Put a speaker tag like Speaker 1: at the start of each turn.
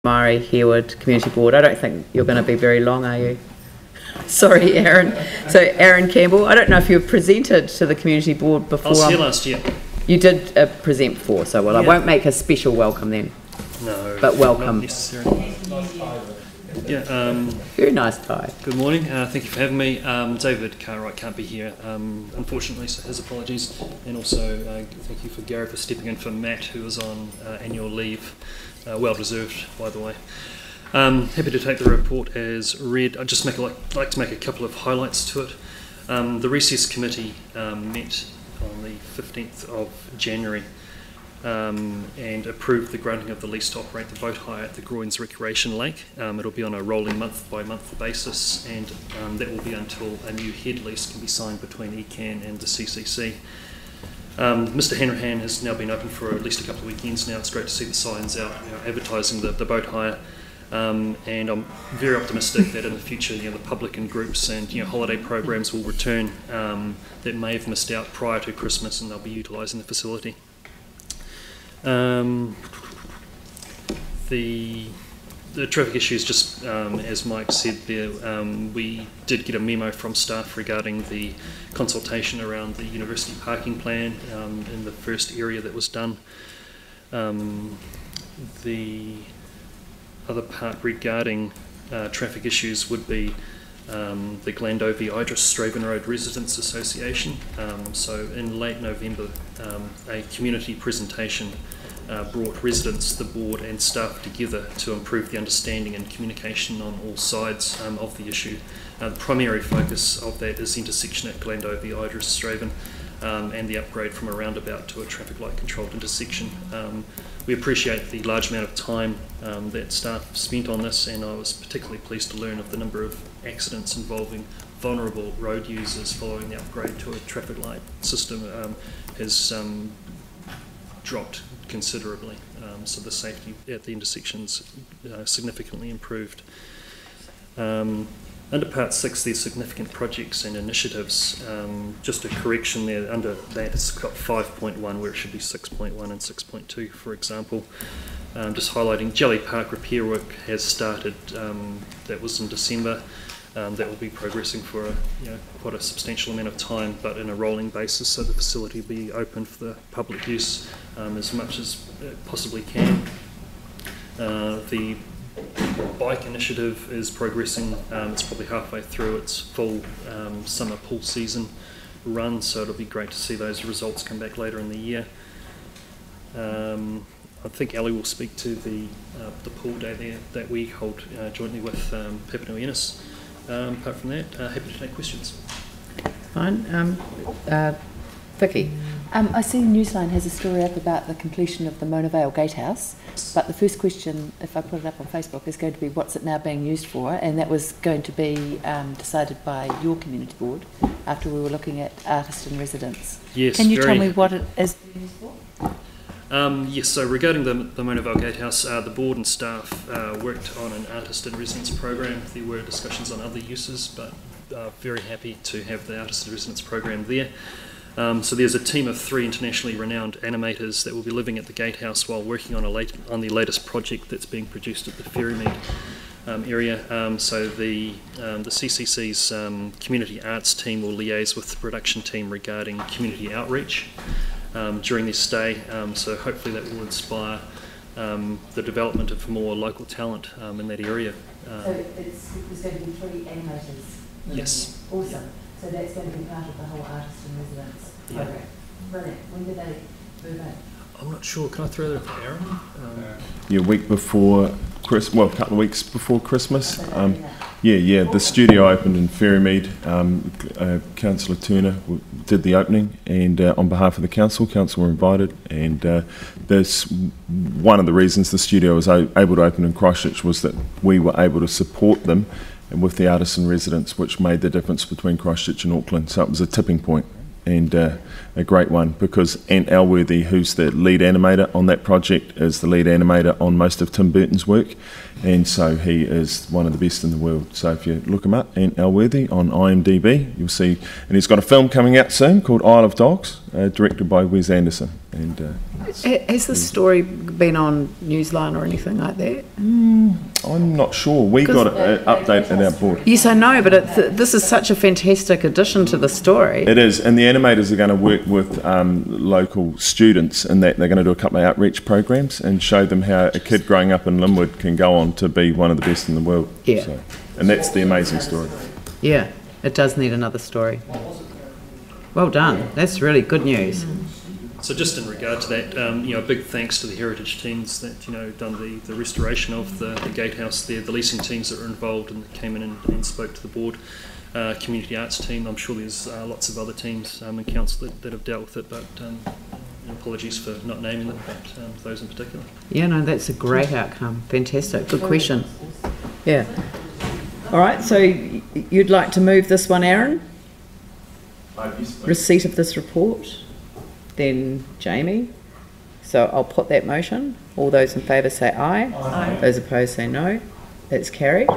Speaker 1: Fendalton-Waimairi-Harewood Community Board. I don't think you're going to be very long, are you? Sorry, Aaron. So, Aaron Campbell, I don't know if you've presented to the Community Board before.
Speaker 2: I was here last year.
Speaker 1: You did present before, so well, yeah. I won't make a special welcome then.
Speaker 2: No,
Speaker 1: but welcome.
Speaker 2: Not necessarily. Yeah.
Speaker 1: Very nice tie.
Speaker 2: Good morning. Thank you for having me. David Cartwright can't be here, unfortunately, so his apologies. And also, thank you for Gary for stepping in for Matt, who was on annual leave. Well deserved, by the way. Happy to take the report as read. I'd just like to make a couple of highlights to it. The Recess Committee met on the 15th of January and approved the granting of the lease to operate the boat hire at the Groins Recreation Lake. It'll be on a rolling month-by-month basis, and that will be until a new head lease can be signed between ECAN and the CCC. Mr Hanrahan has now been open for at least a couple of weekends now. It's great to see the signs out, advertising the boat hire. And I'm very optimistic that in the future, the public and groups and holiday programs will return that may have missed out prior to Christmas, and they'll be utilising the facility. The traffic issues, just as Mike said there, we did get a memo from staff regarding the consultation around the university parking plan in the first area that was done. The other part regarding traffic issues would be the Glendowie-Idris-Straven Road Residents Association. So in late November, a community presentation brought residents, the board and staff together to improve the understanding and communication on all sides of the issue. The primary focus of that is intersection at Glendowie-Idris-Straven and the upgrade from a roundabout to a traffic light controlled intersection. We appreciate the large amount of time that staff spent on this, and I was particularly pleased to learn of the number of accidents involving vulnerable road users following the upgrade to a traffic light system has dropped considerably. So the safety at the intersections significantly improved. Under Part 6, there's significant projects and initiatives. Just a correction there, under that it's got 5.1 where it should be 6.1 and 6.2, for example. Just highlighting Jelly Park repair work has started. That was in December. That will be progressing for quite a substantial amount of time, but in a rolling basis, so the facility will be open for the public use as much as it possibly can. The bike initiative is progressing. It's probably halfway through its full summer pool season run, so it'll be great to see those results come back later in the year. I think Ali will speak to the pool day there that we hold jointly with Papua New Guinea. Apart from that, happy to take questions.
Speaker 1: Fine. Vicky?
Speaker 3: I see Newsline has a story up about the completion of the Mona Vale Gatehouse, but the first question, if I put it up on Facebook, is going to be what's it now being used for, and that was going to be decided by your community board after we were looking at artist in residence.
Speaker 2: Yes.
Speaker 3: Can you tell me what it is used for?
Speaker 2: Yes, so regarding the Mona Vale Gatehouse, the board and staff worked on an artist in residence program. There were discussions on other uses, but very happy to have the artist in residence program there. So there's a team of 3 internationally renowned animators that will be living at the Gatehouse while working on the latest project that's being produced at the Ferrymead area. So the CCC's community arts team will liaise with the production team regarding community outreach during this stay. So hopefully that will inspire the development of more local talent in that area.
Speaker 3: So there's going to be 3 animators?
Speaker 2: Yes.
Speaker 3: Awesome.
Speaker 2: Yeah.
Speaker 3: So that's going to be part of the whole artist in residence program.
Speaker 2: Yeah.
Speaker 3: Brilliant. When did they move in?
Speaker 2: I'm not sure. Can I throw that to Aaron?
Speaker 4: Yeah, week before Christmas. Well, a couple of weeks before Christmas. Yeah. The studio opened in Ferrymead. Councillor Turner did the opening, and on behalf of the council were invited. And there's one of the reasons the studio was able to open in Christchurch was that we were able to support them and with the artists in residence, which made the difference between Christchurch and Auckland. So it was a tipping point, and a great one, because Ant Elworthy, who's the lead animator on that project, is the lead animator on most of Tim Burton's work, and so he is one of the best in the world. So if you look him up, Ant Elworthy on IMDb, you'll see, and he's got a film coming out soon called Isle of Dogs, directed by Wes Anderson. And
Speaker 1: has the story been on Newsline or anything like that?
Speaker 4: I'm not sure. We got an update at our board.
Speaker 1: Yes, I know, but this is such a fantastic addition to the story.
Speaker 4: It is, and the animators are going to work with local students in that they're going to do a couple of outreach programs and show them how a kid growing up in Linwood can go on to be one of the best in the world.
Speaker 1: Yeah.
Speaker 4: So, and that's the amazing story.
Speaker 1: Yeah, it does need another story. Well done. That's really good news.
Speaker 2: So just in regard to that, a big thanks to the heritage teams that done the restoration of the gatehouse there, the leasing teams that were involved and that came in and spoke to the board, community arts team. I'm sure there's lots of other teams in council that have dealt with it, but apologies for not naming them, but those in particular.
Speaker 1: Yeah, no, that's a great outcome. Fantastic. Good question. Yeah. All right, so you'd like to move this one, Aaron? Receipt of this report. Then Jamie. So I'll put that motion. All those in favour say aye. Aye. Those opposed say no. That's carried.